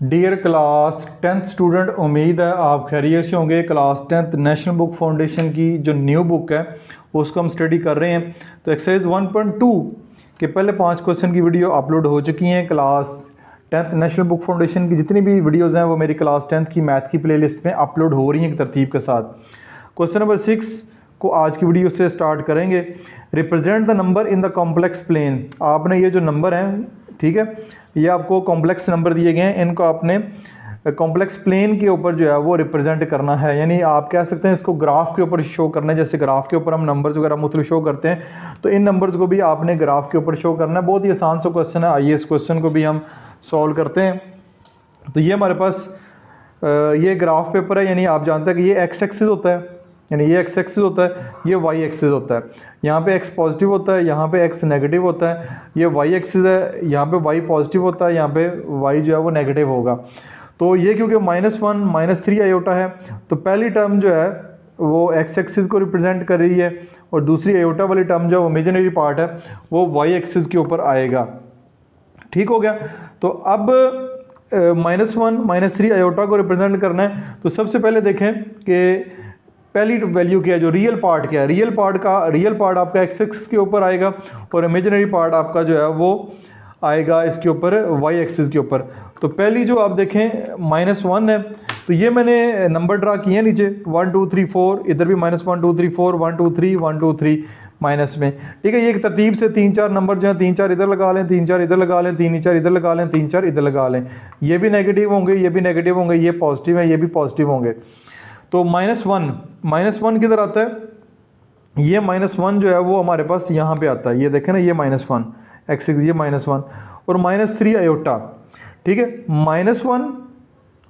Dear class 10th student, उम्मीद है आप खैरियत से होंगे। Class 10th national book foundation की जो न्यू बुक है उसको हम स्टडी कर रहे हैं। तो एक्सरसाइज 1.2 के पहले 5 क्वेश्चन की वीडियो अपलोड हो चुकी हैं। Class 10th national book foundation की जितनी भी वीडियोस हैं वो मेरी क्लास 10th की मैथ की प्लेलिस्ट में अपलोड हो रही हैं एक तरतीब के साथ। क्वेश्चन नंबर 6 को आज की वीडियो से स्टार्ट करेंगे। Represent the number in the complex plane. आपने ये जो नंबर हैं, ठीक है, ये आपको कॉम्प्लेक्स नंबर दिए गए हैं, इनको आपने कॉम्प्लेक्स प्लेन के ऊपर जो है वो रिप्रेजेंट करना है। यानी आप कह सकते हैं इसको ग्राफ के ऊपर शो करना है। जैसे ग्राफ के ऊपर हम नंबर्स वगैरह मुख्तलिफ शो करते हैं, तो इन नंबर्स को भी आपने ग्राफ के ऊपर शो करना है। बहुत ही आसान सा क्वेश्चन है। आइए इस क्वेश्चन को भी हम सॉल्व करते हैं। तो ये हमारे पास ये ग्राफ पेपर है। यानी आप जानते हैं कि ये एक्स एक्सिस होता है, यानी ये एक्स एक्सिस होता है, ये वाई एक्सिस होता है। यहाँ पे एक्स पॉजिटिव होता है, यहाँ पे एक्स नेगेटिव होता है। ये वाई एक्सिस है, यहाँ पे वाई पॉजिटिव होता है, यहाँ पे वाई जो है वो नेगेटिव होगा। तो ये क्योंकि -1 -3 आयोटा है, तो पहली टर्म जो है वो एक्स एक्सिस को रिप्रेजेंट कर रही है, और दूसरी आयोटा वाली टर्म जो इमेजिनरी पार्ट है वो वाई एक्सिस के ऊपर आएगा। ठीक हो गया। तो अब -1 -3 आयोटा को रिप्रेजेंट करना है। तो सबसे पहले देखें कि पहली वैल्यू क्या है, जो रियल पार्ट क्या है। रियल पार्ट आपका एक्स एक्सिस के ऊपर आएगा, और इमेजिनरी पार्ट आपका जो है वो आएगा इसके ऊपर वाई एक्सिस के ऊपर। तो पहली जो आप देखें -1 है, तो ये मैंने नंबर ड्रा किए हैं नीचे 1 2 3 4, इधर भी -1 2 3 4 1 2 3 1 2 3 माइनस में। ठीक है, ये एक तरतीब से 3 4 नंबर जो है 3 4 इधर लगा लें, 3 4 इधर लगा लें, 3 4 इधर लगा लें, 3 4 इधर लगा लें। ये भी नेगेटिव होंगे, ये भी नेगेटिव होंगे, ये पॉजिटिव है, ये भी पॉजिटिव होंगे। तो -1 किधर आता है? ये -1 जो है वो हमारे पास यहाँ पे आता है। ये देखें ना, ये -1 एक्स, ये -1 और -3 आयोटा। ठीक है, -1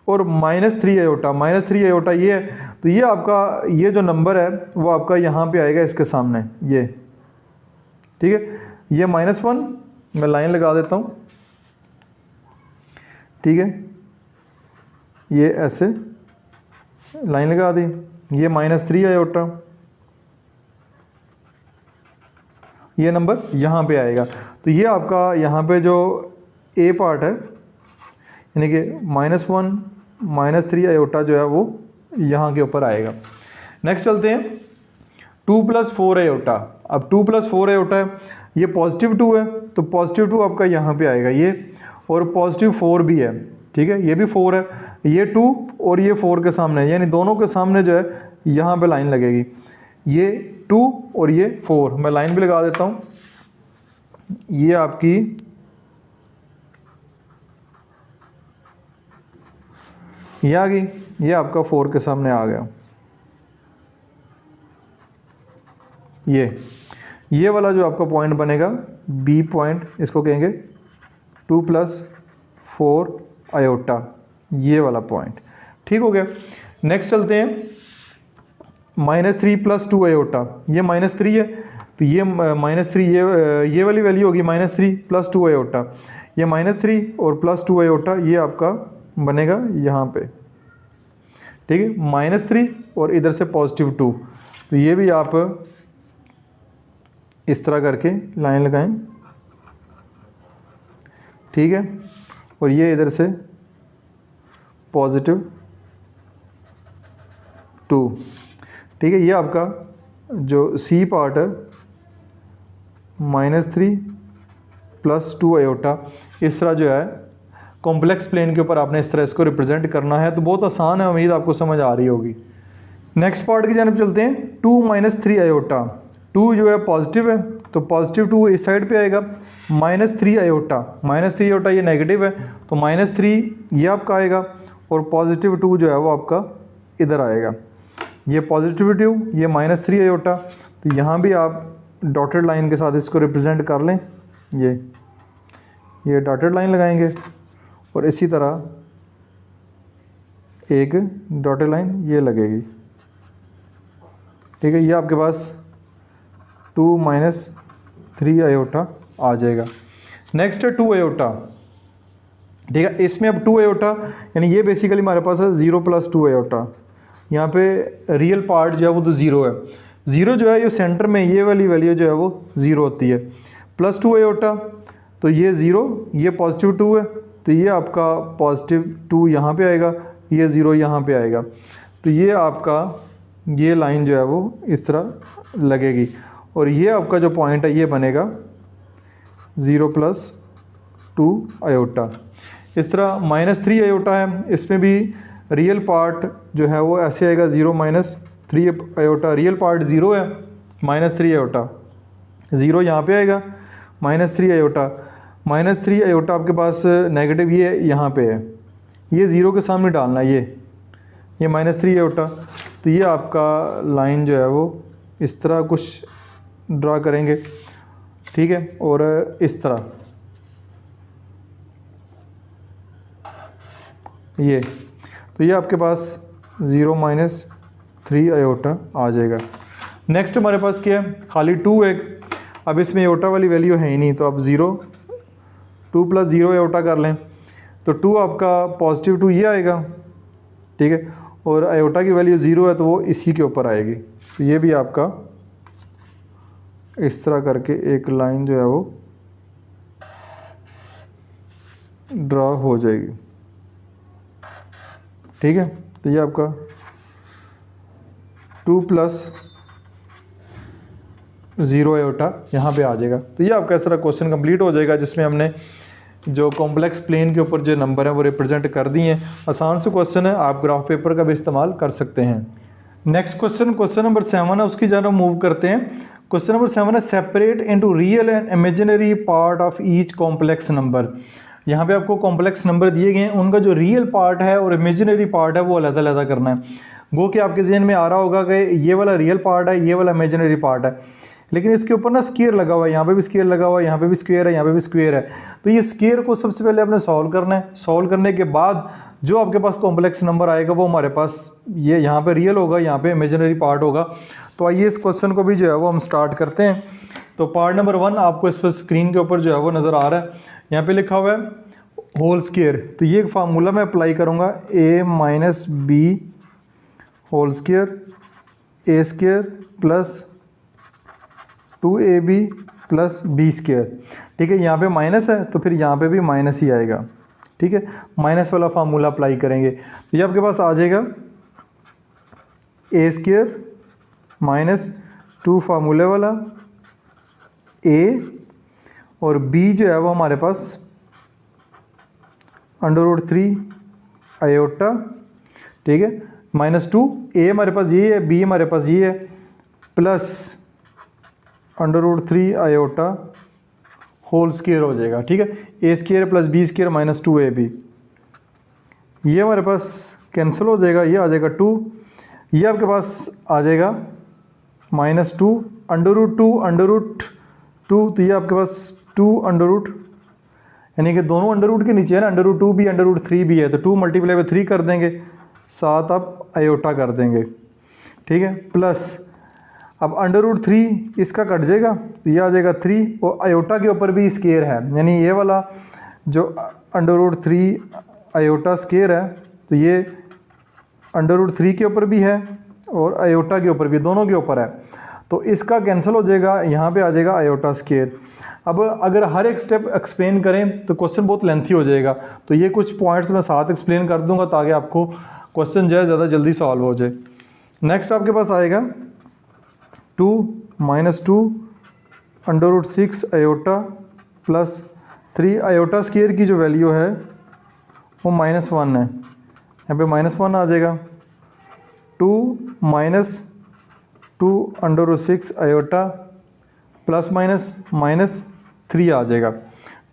और -3 आयोटा, -3 आयोटा ये है। तो ये आपका ये जो नंबर है वो आपका यहाँ पे आएगा इसके सामने, ये। ठीक है, ये -1 मैं लाइन लगा देता हूँ। ठीक है, ये ऐसे लाइन लगा दी। ये -3 आयोटा, ये नंबर यहाँ पे आएगा। तो ये आपका यहाँ पे जो ए पार्ट है, यानी कि -1 -3 आयोटा जो है वो यहाँ के ऊपर आएगा। नेक्स्ट चलते हैं 2 + 4 आयोटा। अब 2 + 4 आयोटा है, ये +2 है, तो +2 आपका यहाँ पे आएगा ये, और +4 भी है। ठीक है, ये भी 4 है, ये 2 और ये 4 के सामने, यानी दोनों के सामने जो है यहाँ पे लाइन लगेगी। ये 2 और ये 4, मैं लाइन भी लगा देता हूँ। ये आपकी ये आ गई, ये आपका 4 के सामने आ गया। ये वाला जो आपका पॉइंट बनेगा बी पॉइंट, इसको कहेंगे 2 + 4 आयोटा, ये वाला पॉइंट। ठीक हो गया। नेक्स्ट चलते हैं -3 + 2 आयोटा। ये -3 है, तो ये -3 ये वाली वैल्यू होगी -3 + 2 आयोटा। ये -3 और +2 आयोटा ये आपका बनेगा यहाँ पे। ठीक है, -3 और इधर से +2। तो ये भी आप इस तरह करके लाइन लगाएं। ठीक है, और ये इधर से +2। ठीक है, ये आपका जो सी पार्ट है -3 + 2 आयोटा, इस तरह जो है कॉम्प्लेक्स प्लेन के ऊपर आपने इस तरह इसको रिप्रेजेंट करना है। तो बहुत आसान है, उम्मीद आपको समझ आ रही होगी। नेक्स्ट पार्ट की जानिब चलते हैं। 2 - 3 आयोटा। 2 जो है पॉजिटिव है, तो +2 इस साइड पे आएगा। -3 आयोटा, -3 आयोटा ये नेगेटिव है, तो -3 ये आपका आएगा, और +2 जो है वो आपका इधर आएगा। ये +2, ये -3 आयोटा। तो यहाँ भी आप डॉटेड लाइन के साथ इसको रिप्रेजेंट कर लें। ये डॉटेड लाइन लगाएंगे, और इसी तरह एक डॉटेड लाइन ये लगेगी। ठीक है, ये आपके पास 2 - 3 आयोटा आ जाएगा। नेक्स्ट है 2 आयोटा। ठीक है, इसमें अब 2 आयोटा, यानी ये बेसिकली हमारे पास है 0 + 2 आयोटा। यहाँ पे रियल पार्ट जो है वो तो 0 है। 0 जो है ये सेंटर में, ये वाली वैल्यू जो है वो 0 होती है। +2 आयोटा, तो ये 0, ये +2 है, तो ये आपका +2 यहाँ पे आएगा, ये 0 यहाँ पे आएगा। तो ये आपका ये लाइन जो है वो इस तरह लगेगी और ये आपका जो पॉइंट है ये बनेगा 0 + 2 आयोटा। इस तरह -3 आयोटा है, इसमें भी रियल पार्ट जो है वो ऐसे आएगा 0 - 3 आयोटा। रियल पार्ट 0 है, -3 आयोटा, 0 यहाँ पे आएगा, -3 आयोटा। -3 आयोटा आपके पास नेगेटिव ये यहाँ पे है, ये 0 के सामने डालना है, ये -3 आयोटा। तो ये आपका लाइन जो है वो इस तरह कुछ ड्रा करेंगे, ठीक है, और इस तरह ये, तो ये आपके पास 0 - 3 आयोटा आ जाएगा। नेक्स्ट हमारे पास क्या है, खाली 2 है। अब इसमें आयोटा वाली वैल्यू है ही नहीं, तो अब 2 + 0 आयोटा कर लें, तो 2 आपका +2 ये आएगा, ठीक है, और आयोटा की वैल्यू 0 है तो वो इसी के ऊपर आएगी। तो ये भी आपका इस तरह करके एक लाइन जो है वो ड्रा हो जाएगी, ठीक है। तो ये आपका 2 + 0 आयोटा यहाँ पे आ जाएगा। तो ये आपका इस तरह क्वेश्चन कंप्लीट हो जाएगा, जिसमें हमने जो कॉम्प्लेक्स प्लेन के ऊपर जो नंबर है वो रिप्रेजेंट कर दिए हैं। आसान से क्वेश्चन है, आप ग्राफ पेपर का भी इस्तेमाल कर सकते हैं। नेक्स्ट क्वेश्चन नंबर 7 है, उसकी जरा मूव करते हैं। क्वेश्चन नंबर 7 है, separate into real and imaginary part of each complex number. यहाँ पे आपको कॉम्प्लेक्स नंबर दिए गए हैं, उनका जो रियल पार्ट है और इमेजिनरी पार्ट है वो अलग-अलग करना है। गो कि आपके जहन में आ रहा होगा कि ये वाला रियल पार्ट है, ये वाला इमेजिनरी पार्ट है, लेकिन इसके ऊपर ना स्क्वायर लगा हुआ है, यहाँ पे भी स्क्वायर लगा हुआ है, यहाँ पे भी स्क्वायर है, यहाँ पे भी स्क्वायर है। तो ये स्क्वायर को सबसे पहले आपने सॉल्व करना है। सॉल्व करने के बाद जो आपके पास कॉम्प्लेक्स नंबर आएगा वो हमारे पास ये यहाँ पे रियल होगा, यहाँ पे इमेजिनरी पार्ट होगा। तो आइए इस क्वेश्चन को भी जो है वो हम स्टार्ट करते हैं। तो पार्ट नंबर 1 आपको इस पर स्क्रीन के ऊपर जो है वो नज़र आ रहा है, यहाँ पे लिखा हुआ है होल स्क्वायर। तो ये एक फार्मूला मैं अप्लाई करूँगा, a - b whole square a² + 2ab + b square, ठीक है। यहाँ पे माइनस है तो फिर यहाँ पे भी माइनस ही आएगा, ठीक है, माइनस वाला फार्मूला अप्लाई करेंगे। तो ये आपके पास आ जाएगा a² - 2 फार्मूले वाला a, और b जो है वो हमारे पास √3 आयोटा, ठीक है, -2। a हमारे पास ये है, b हमारे पास ये है, प्लस √3 आयोटा होल स्क्वायर हो जाएगा, ठीक है। a² + b² - 2ab, ये हमारे पास कैंसिल हो जाएगा, ये आ जाएगा 2, ये आपके पास आ जाएगा -2 √2 तो ये आपके पास 2 यानी कि दोनों अंडर के नीचे है ना, √2 भी √3 भी है, तो 2 × 3 कर देंगे, 7 आप आयोटा कर देंगे, ठीक है, प्लस अब √3 इसका कट जाएगा, तो ये आ जाएगा 3, और आयोटा के ऊपर भी स्क्वायर है, यानी ये वाला जो √3 आयोटा स्क्वायर है, तो ये √3 के ऊपर भी है और आयोटा के ऊपर भी, दोनों के ऊपर है, तो इसका कैंसिल हो जाएगा, यहाँ पे आ जाएगा आयोटा स्क्वायर। अब अगर हर एक स्टेप एक्सप्लेन करें तो क्वेश्चन बहुत लेंथी हो जाएगा, तो ये कुछ पॉइंट्स मैं साथ एक्सप्लेन कर दूंगा ताकि आपको क्वेश्चन जो है ज़्यादा जल्दी सॉल्व हो जाए। नेक्स्ट आपके पास आएगा 2 - 2 √6 आयोटा + 3 आयोटा स्क्वायर की जो वैल्यू है वो -1 है, यहाँ पे -1 आ जाएगा, 2 - 2 √6 आयोटा ± -3 आ जाएगा,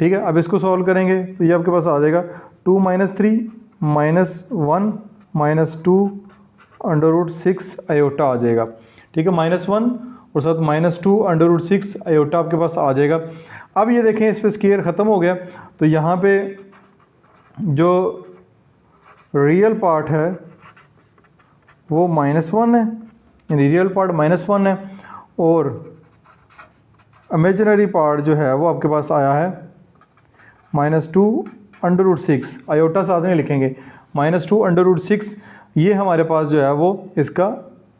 ठीक है। अब इसको सॉल्व करेंगे तो ये आपके पास आ जाएगा 2 - 3 -1 - 2 √6 आयोटा आ जाएगा, ठीक है, -1 और साथ -2 √6 आयोटा आपके पास आ जाएगा। अब ये देखें इस पर स्क्वायर ख़त्म हो गया, तो यहाँ पे जो रियल पार्ट है वो -1 है, यानी रियल पार्ट -1 है, और इमेजिनरी पार्ट जो है वो आपके पास आया है -2 √6 आयोटा साथ में लिखेंगे, -2 √6, ये हमारे पास जो है वो इसका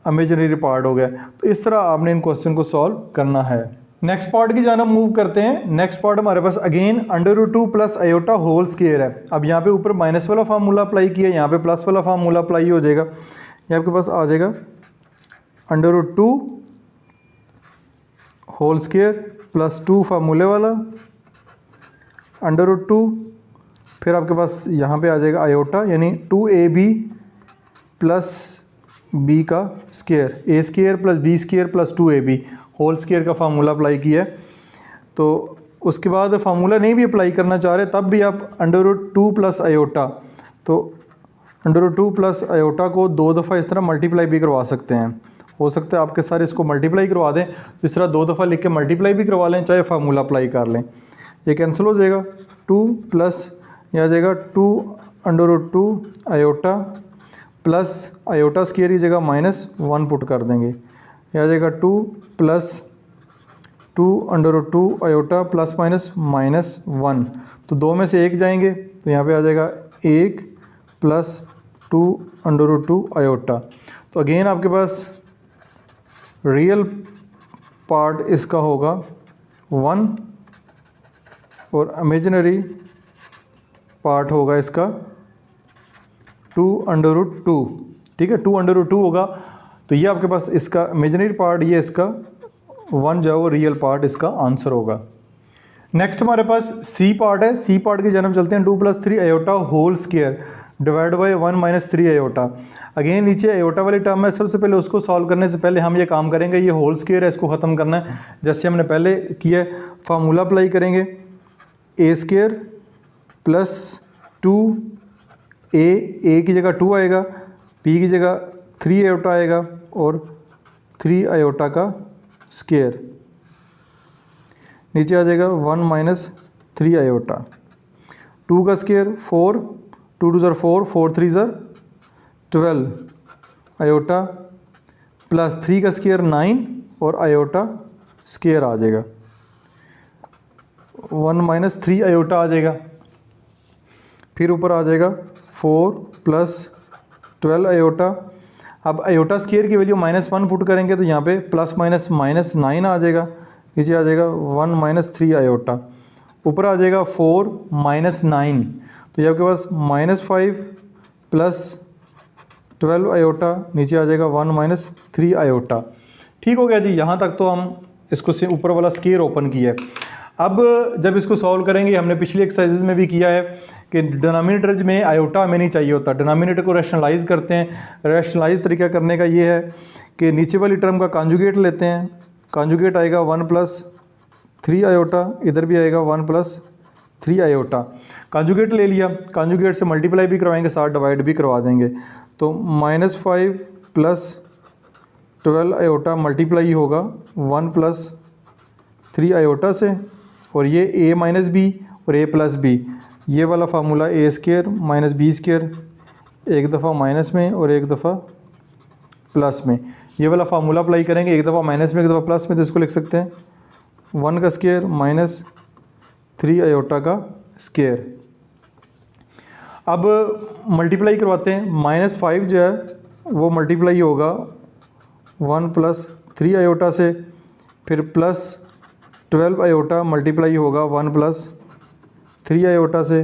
इमेजिनरी पार्ट हो गया। तो इस तरह आपने इन क्वेश्चन को सॉल्व करना है। नेक्स्ट पार्ट की जानब मूव करते हैं। नेक्स्ट पार्ट हमारे पास again √2 plus iota whole square है। अब यहाँ पे ऊपर माइनस वाला फार्मूला अप्लाई किया, यहाँ पे प्लस वाला फार्मूला अप्लाई हो जाएगा। ये आपके पास आ जाएगा √2 होल स्क्वायर प्लस 2 फार्मूले वाला √2, फिर आपके पास यहाँ पे आ जाएगा आयोटा यानी 2ab प्लस b का square, a square plus b square plus 2ab whole square का फार्मूला अप्लाई किया है। तो उसके बाद फार्मूला नहीं भी अप्लाई करना चाह रहे तब भी आप √2 प्लस आयोटा, तो √2 प्लस आयोटा को 2 दफ़ा इस तरह मल्टीप्लाई भी करवा सकते हैं। हो सकता है आपके सारे इसको मल्टीप्लाई करवा दें, इस तरह 2 दफ़ा लिख के मल्टीप्लाई भी करवा लें, चाहे फार्मूला अप्लाई कर लें। ये कैंसिल हो जाएगा, 2 प्लस ये आ जाएगा 2 √2 आयोटा प्लस आयोटा स्क्वायर की जगह -1 पुट कर देंगे। ये आ जाएगा 2 प्लस 2 √2 आयोटा प्लस -1, तो 2 में से 1 जाएंगे तो यहाँ पे आ जाएगा 1 प्लस 2 √2 आयोटा। तो अगेन आपके पास रियल पार्ट इसका होगा 1 और इमेजिनरी पार्ट होगा इसका 2 √2। ठीक है, 2 √2 होगा। तो ये आपके पास इसका इमेजिनरी पार्ट, ये इसका 1 जो है वो रियल पार्ट इसका आंसर होगा। नेक्स्ट हमारे पास सी पार्ट है। सी पार्ट की जन्म चलते हैं 2 + 3 iota whole square divide by 1 - 3 iota. Again नीचे आयोटा वाली टर्म है, सबसे पहले उसको सॉल्व करने से पहले हम ये काम करेंगे, ये होल स्क्वायर है इसको ख़त्म करना है जैसे हमने पहले किया है। फार्मूला अप्लाई करेंगे, a स्क्वायर प्लस 2a की जगह 2 आएगा, b की जगह 3 आयोटा आएगा और 3 आयोटा का स्क्वायर, नीचे आ जाएगा 1 - 3 आयोटा। 2 का स्क्वायर 4, 2 2 ज़र 4, 4 3 ज़र 12 आयोटा प्लस 3 का स्क्वायर 9 और आयोटा स्क्वायर आ जाएगा, 1 - 3 आयोटा आ जाएगा। फिर ऊपर आ जाएगा 4 प्लस 12 आयोटा। अब आयोटा स्क्वायर की वैल्यू -1 पुट करेंगे तो यहाँ पे प्लस माइनस -9 आ जाएगा, नीचे आ जाएगा 1 - 3 आयोटा, ऊपर आ जाएगा 4 - 9, तो ये आपके पास -5 प्लस 12 आयोटा, नीचे आ जाएगा 1 - 3 आयोटा। ठीक हो गया जी, यहाँ तक तो हम इसको से ऊपर वाला स्क्वायर ओपन किया है। अब जब इसको सॉल्व करेंगे, हमने पिछली एक्सरसाइजेज में भी किया है कि डिनोमिनेटर में आयोटा हमें नहीं चाहिए होता, डिनोमिनेटर को रैशनलाइज करते हैं। रैशनलाइज तरीका करने का ये है कि नीचे वाली टर्म का कॉन्जुगेट लेते हैं, कॉन्जुगेट आएगा 1 + 3 आयोटा, इधर भी आएगा 1 + 3 आयोटा। कॉन्जुगेट ले लिया, कॉन्जुगेट से मल्टीप्लाई भी करवाएंगे, साथ डिवाइड भी करवा देंगे, तो -5 प्लस 12 आयोटा मल्टीप्लाई होगा 1 + 3 आयोटा से, और ये a - b और a + b, ये वाला formula a square - b square, एक दफ़ा माइनस में और एक दफ़ा प्लस में, ये वाला फार्मूला अप्लाई करेंगे, एक दफ़ा माइनस में एक दफ़ा प्लस में, तो इसको लिख सकते हैं 1 का स्क्वायर -3 आयोटा का स्क्वायर। अब मल्टीप्लाई करवाते हैं, -5 जो है वो मल्टीप्लाई होगा 1 + 3 आयोटा से, फिर प्लस 12 आयोटा मल्टीप्लाई होगा 1 + 3 आयोटा से,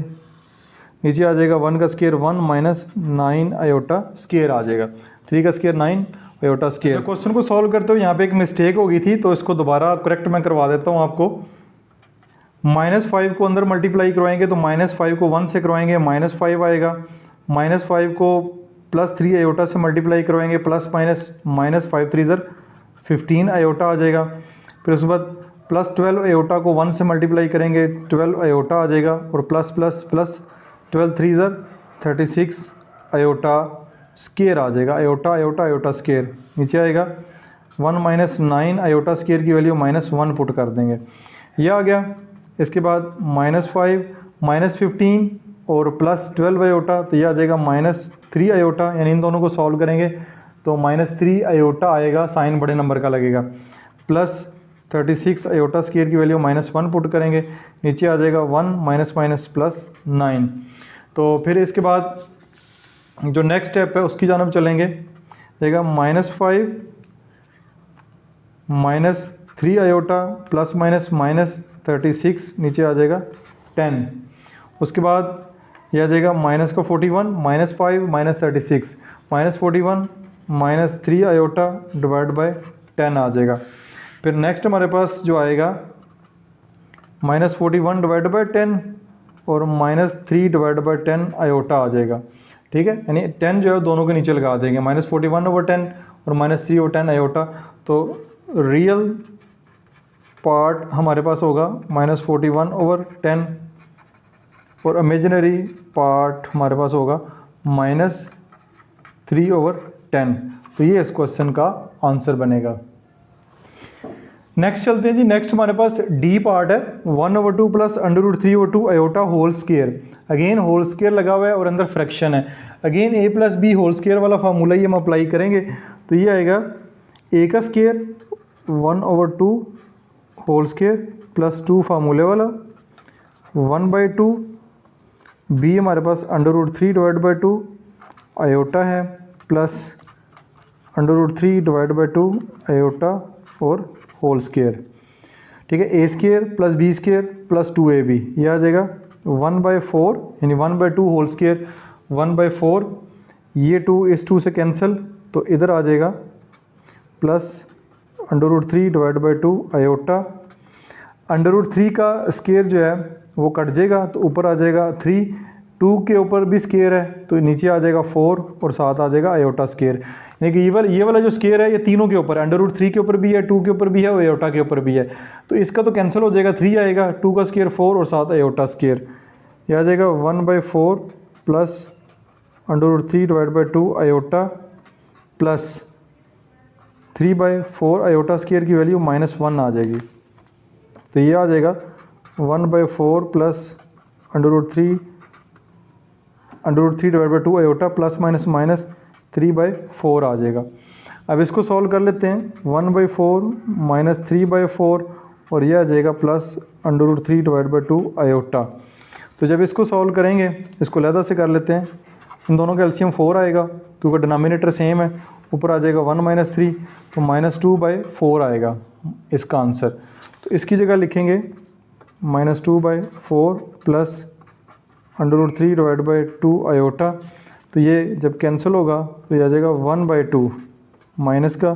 नीचे आ जाएगा 1 का स्क्वायर 1 - 9 आयोटा स्क्वायर आ जाएगा, 3 का स्क्वायर 9 आयोटा स्क्वायर। क्वेश्चन को सॉल्व करते हुए यहाँ पे एक मिस्टेक हो गई थी, तो इसको दोबारा करेक्ट मैं करवा देता हूँ आपको। -5 को अंदर मल्टीप्लाई करवाएंगे तो -5 को 1 से करवाएंगे, -5 आएगा, -5 को प्लस 3 आयोटा से मल्टीप्लाई करवाएंगे, प्लस माइनस -5 3 ज़र 15 आयोटा आ जाएगा। फिर उसके बाद प्लस 12 आयोटा को 1 से मल्टीप्लाई करेंगे, 12 आयोटा आ जाएगा, और प्लस प्लस प्लस 12 3 ज़र 36 आयोटा स्क्वायर आ जाएगा, आयोटा आयोटा आयोटा स्क्वायर, नीचे आएगा 1 - 9 आयोटा स्क्वायर की वैल्यू -1 पुट कर देंगे, यह आ गया। इसके बाद -5 -15 और प्लस 12 आयोटा, तो यह आ जाएगा -3 आयोटा, यानी इन दोनों को सॉल्व करेंगे तो -3 आयोटा आएगा, साइन बड़े नंबर का लगेगा, प्लस 36 आयोटा स्क्वायर की वैल्यू -1 पुट करेंगे, नीचे आ जाएगा 1 प्लस 9। तो फिर इसके बाद जो नेक्स्ट स्टेप है उसकी जानब चलेंगे, देगा -5 3 आयोटा प्लस माइनस -36 नीचे आ जाएगा 10। उसके बाद ये आ जाएगा माइनस का 41 -5 -36 -41 -3 आयोटा डिवाइड बाय 10 आ जाएगा। फिर नेक्स्ट हमारे पास जो आएगा -41 डिवाइड बाय 10 और -3 डिवाइड बाय 10 आयोटा आ जाएगा। ठीक है, यानी 10 जो है दोनों के नीचे लगा देंगे, -41/10 और -3/10 आयोटा। तो रियल पार्ट हमारे पास होगा -41/10 और इमेजिनरी पार्ट हमारे पास होगा -3/10। तो ये इस क्वेश्चन का आंसर बनेगा। नेक्स्ट चलते हैं जी। नेक्स्ट हमारे पास डी पार्ट है 1/2 plus √3/2 iota whole square. Again whole square लगा हुआ है और अंदर फ्रैक्शन है। Again a plus b whole square वाला फार्मूला ही हम अप्लाई करेंगे। तो ये आएगा a का स्क्वायर 1/2 होल स्क्वायर प्लस 2 फार्मूले वाला 1/2 b हमारे पास √3 डिवाइड बाई 2 आयोटा है प्लस √3 डिवाइड बाई 2 आयोटा और होल स्क्वायर। ठीक है, a square plus b square plus 2ab ये आ जाएगा 1/4 यानी 1/2 होल स्क्वायर 1/4। ये 2 इस 2 से कैंसिल तो इधर आ जाएगा प्लस √3 डिवाइड बाई 2 आयोटा। √3 का स्क्वायर जो है वो कट जाएगा तो ऊपर आ जाएगा 3। 2 के ऊपर भी स्क्वायर है तो नीचे आ जाएगा 4 और साथ आ जाएगा आयोटा स्क्वायर। यानी कि ये वाला जो स्क्वायर है ये तीनों के ऊपर है, √3 के ऊपर भी है, 2 के ऊपर भी है और आयोटा के ऊपर भी है। तो इसका तो कैंसिल हो जाएगा, 3 आएगा, 2 का स्क्वायर 4 और साथ आयोटा स्क्वायर। ये आ जाएगा 1/4 plus √3 divide by 2 iota plus 3/4 iota square की वैल्यू -1 आ जाएगी। तो ये आ जाएगा 1/4 plus √3 divide by 2 iota plus minus 3/4 आ जाएगा। अब इसको सॉल्व कर लेते हैं 1/4 माइनस 3/4 और ये आ जाएगा प्लस √3 डिवाइड बाई 2 आयोटा। तो जब इसको सॉल्व करेंगे इसको लहदा से कर लेते हैं। इन दोनों का एलसीएम 4 आएगा क्योंकि डिनोमिनेटर सेम है। ऊपर आ जाएगा 1 - 3 तो -2/4 आएगा इसका आंसर। तो इसकी जगह लिखेंगे -2/4 प्लस √3 डिवाइड बाई 2 आयोटा। तो ये जब कैंसिल होगा तो ये आ जाएगा 1/2 माइनस का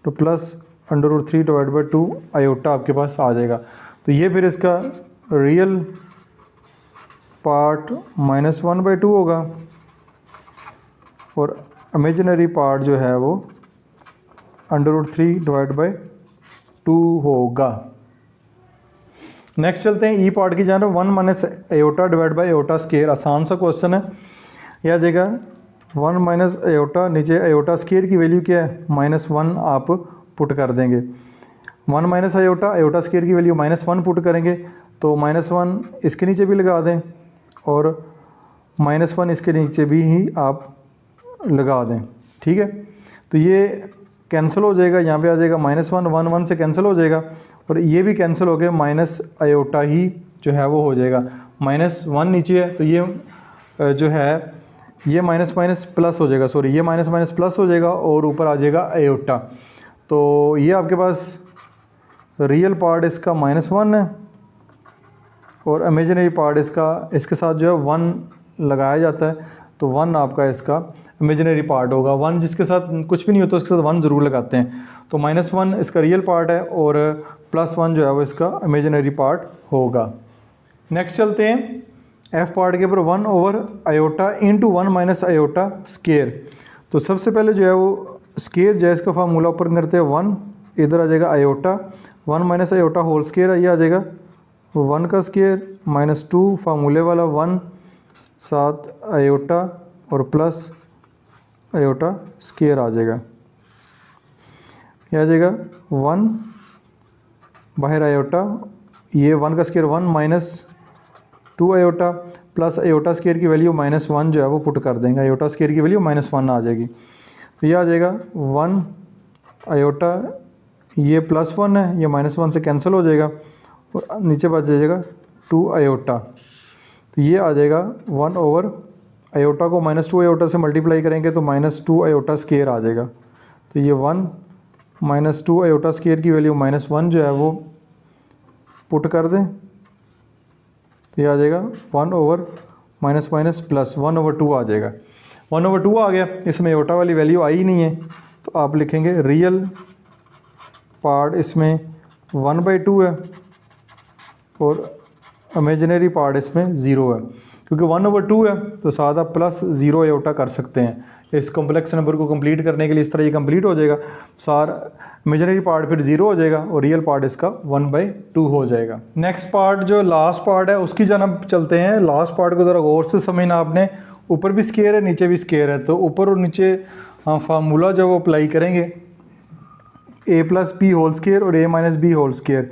तो प्लस √3 डिवाइड बाई 2 आयोटा आपके पास आ जाएगा। तो ये फिर इसका रियल पार्ट -1/2 होगा और इमेजिनरी पार्ट जो है वो √3 डिवाइड बाई 2 होगा। नेक्स्ट चलते हैं ई पार्ट की जानब 1 minus iota divide by iota square. आसान सा क्वेश्चन है। यह आ जाएगा 1 माइनस आयोटा, नीचे आयोटा स्क्वायर की वैल्यू क्या है -1 आप पुट कर देंगे। 1 माइनस आयोटा स्क्वायर की वैल्यू -1 पुट करेंगे तो -1 इसके नीचे भी लगा दें और -1 इसके नीचे भी ही आप लगा दें। ठीक है, तो ये कैंसिल हो जाएगा, यहाँ पे आ जाएगा -1 1 से कैंसिल हो जाएगा और ये भी कैंसिल हो गया, माइनस आयोटा ही जो है वो हो जाएगा। -1 नीचे है तो ये जो है ये माइनस प्लस हो जाएगा, सॉरी ये माइनस प्लस हो जाएगा और ऊपर आ जाएगा आयोटा। तो ये आपके पास रियल पार्ट इसका -1 है और इमेजिनरी पार्ट इसके साथ जो है 1 लगाया जाता है तो 1 आपका इसका इमेजिनरी पार्ट होगा। 1 जिसके साथ कुछ भी नहीं होता उसके साथ 1 ज़रूर लगाते हैं। तो -1 इसका रियल पार्ट है और +1 जो है वो इसका इमेजिनरी पार्ट होगा। नेक्स्ट चलते हैं एफ पार्ट के ऊपर 1/आयोटा इंटू 1 माइनस आयोटा स्क्वायर। तो सबसे पहले जो है वो स्क्वायर जो है इसका फार्मूला ऊपर करते हैं 1, इधर आ जाएगा iota 1 minus iota whole square, ये आ जाएगा 1 का स्क्वायर -2 फार्मूले वाला 1 साथ आयोटा और प्लस आयोटा स्क्वायर आ जाएगा। यह आ जाएगा 1 बाहर आयोटा, ये 1 का square 1 minus 2 iota plus iota square की वैल्यू -1 जो है वो पुट कर देंगे। आयोटा स्क्वायर की वैल्यू -1 आ जाएगी। तो ये आ जाएगा 1 आयोटा, ये +1 है, ये -1 से कैंसिल हो जाएगा और नीचे बच जाएगा 2 आयोटा। तो ये आ जाएगा 1/आयोटा को -2 आयोटा से मल्टीप्लाई करेंगे तो -2 आयोटा स्क्वायर आ जाएगा। तो ये 1 -2 आयोटा स्क्वायर की वैल्यू -1 जो है वो पुट कर दें तो ये आ जाएगा 1 ओवर माइनस माइनस प्लस 1/2 आ जाएगा। 1/2 आ गया, इसमें आयोटा वाली वैल्यू आई नहीं है तो आप लिखेंगे रियल पार्ट इसमें 1/2 है और इमेजिनरी पार्ट इसमें 0 है। क्योंकि 1/2 है तो साथ आप +0 आयोटा कर सकते हैं। इस कॉम्प्लेक्स नंबर को कंप्लीट करने के लिए इस तरह ये कंप्लीट हो जाएगा, सार इमेजिनरी पार्ट फिर 0 हो जाएगा और रियल पार्ट इसका 1/2 हो जाएगा। नेक्स्ट पार्ट जो लास्ट पार्ट है उसकी जानब चलते हैं। लास्ट पार्ट को ज़रा गौर से समझना आपने। ऊपर भी स्क्वायर है, नीचे भी स्क्वायर है, तो ऊपर और नीचे फार्मूला जो वो अप्लाई करेंगे a + b होल स्क्वायर और a - b होल स्क्वायर।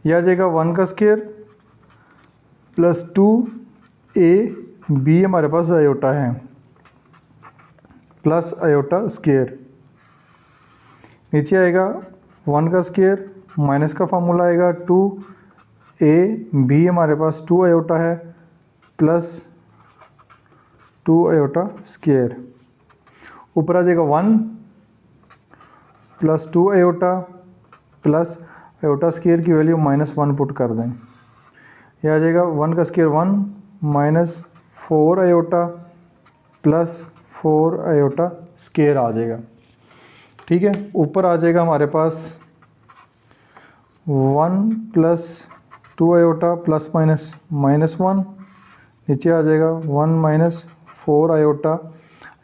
यह आ जाएगा 1 का स्क्वायर प्लस 2ab हमारे पास आयोटा है प्लस आयोटा स्क्वायर। नीचे आएगा 1 का स्क्वायर माइनस का फार्मूला आएगा 2ab हमारे पास 2 आयोटा है प्लस 2 आयोटा स्क्वायर। ऊपर आ जाएगा 1 plus 2 iota plus iota square की वैल्यू -1 पुट कर दें। यह आ जाएगा 1 का square 1 -4 iota plus 4 iota square आ जाएगा। ठीक है, ऊपर आ जाएगा हमारे पास 1 प्लस 2 आयोटा प्लस माइनस -1। नीचे आ जाएगा 1 - 4 आयोटा,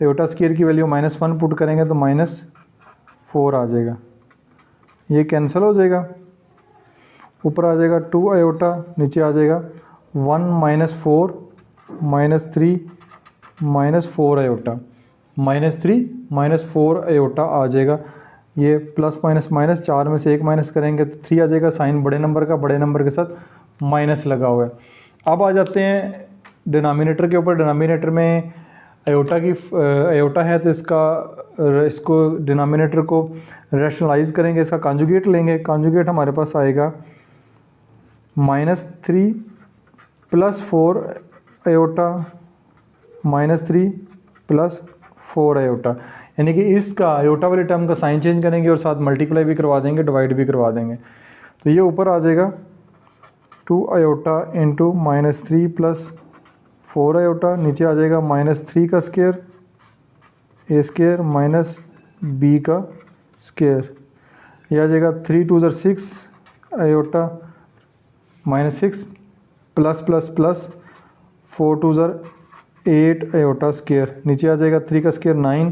आयोटा स्क्वायर की वैल्यू -1 पुट करेंगे तो -4 आ जाएगा, ये कैंसिल हो जाएगा। ऊपर आ जाएगा 2 आयोटा, नीचे आ जाएगा 1 - 4 -3 -4 आयोटा, -3 -4 आयोटा आ जाएगा। ये प्लस माइनस माइनस 4 में से 1 माइनस करेंगे तो 3 आ जाएगा। साइन बड़े नंबर का, बड़े नंबर के साथ माइनस लगा हुआ है। अब आ जाते हैं डिनोमिनेटर के ऊपर। डिनोमिनेटर में आयोटा है तो इसको डिनोमिनेटर को रैशनलाइज करेंगे, इसका कॉन्जुगेट लेंगे। कॉन्जुगेट हमारे पास आएगा -3 + 4 आयोटा -3 + 4 आयोटा, यानी कि इसका आयोटा वाले टर्म का साइन चेंज करेंगे और साथ मल्टीप्लाई भी करवा देंगे, डिवाइड भी करवा देंगे। तो ये ऊपर आ जाएगा 2 आयोटा इंटू -3 + 4 आयोटा। नीचे आ जाएगा -3 का square a square minus b का स्क्वायर। यह आ जाएगा 3 × 2 = 6 iota -6 plus plus plus 4 × 2 = 8 iota square. नीचे आ जाएगा 3 का स्क्वायर 9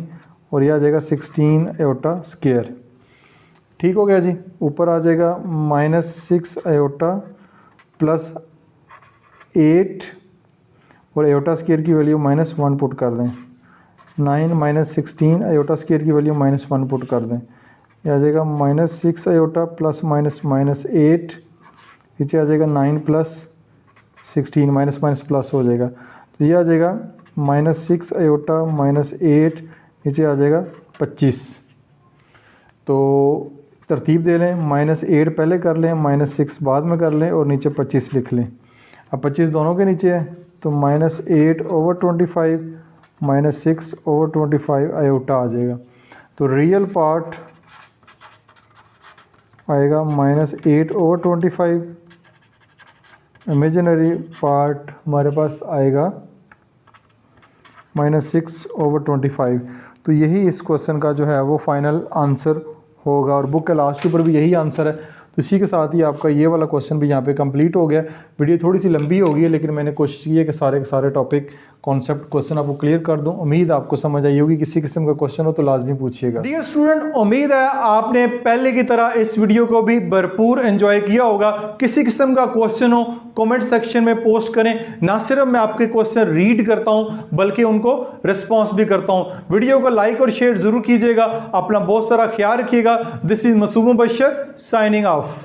और यह आ जाएगा 16 आयोटा स्क्वायर। ठीक हो गया जी। ऊपर आ जाएगा -6 आयोटा प्लस 8 और आयोटा स्क्वायर की वैल्यू -1 पुट कर दें। 9 - 16 आयोटा स्क्वायर की वैल्यू -1 पुट कर दें। यह आ जाएगा -6 आयोटा प्लस -8, नीचे आ जाएगा 9 + 16 माइनस माइनस प्लस हो जाएगा। तो ये आ जाएगा -6 आयोटा -8, नीचे आ जाएगा 25। तो तरतीब दे लें, -8 पहले कर लें, -6 बाद में कर लें और नीचे 25 लिख लें। अब 25 दोनों के नीचे है तो -8/25 -6/25 आयोटा आ जाएगा। तो रियल पार्ट आएगा -8/25, इमेजिनरी पार्ट हमारे पास आएगा -6/25। तो यही इस क्वेश्चन का जो है वो फाइनल आंसर होगा और बुक के लास्ट के ऊपर भी यही आंसर है। तो इसी के साथ ही आपका ये वाला क्वेश्चन भी यहाँ पे कंप्लीट हो गया। वीडियो थोड़ी सी लंबी हो गई है लेकिन मैंने कोशिश की है कि सारे के सारे टॉपिक कॉन्सेप्ट क्वेश्चन आपको क्लियर कर दूं। उम्मीद आपको समझ आई होगी। किसी किस्म का क्वेश्चन हो तो लाजमी पूछिएगा। डियर स्टूडेंट, उम्मीद है आपने पहले की तरह इस वीडियो को भी भरपूर एंजॉय किया होगा। किसी किस्म का क्वेश्चन हो कमेंट सेक्शन में पोस्ट करें। ना सिर्फ मैं आपके क्वेश्चन रीड करता हूं बल्कि उनको रिस्पॉन्स भी करता हूं। वीडियो को लाइक और शेयर जरूर कीजिएगा। अपना बहुत सारा ख्याल रखिएगा। This is Masoom Bashar signing of.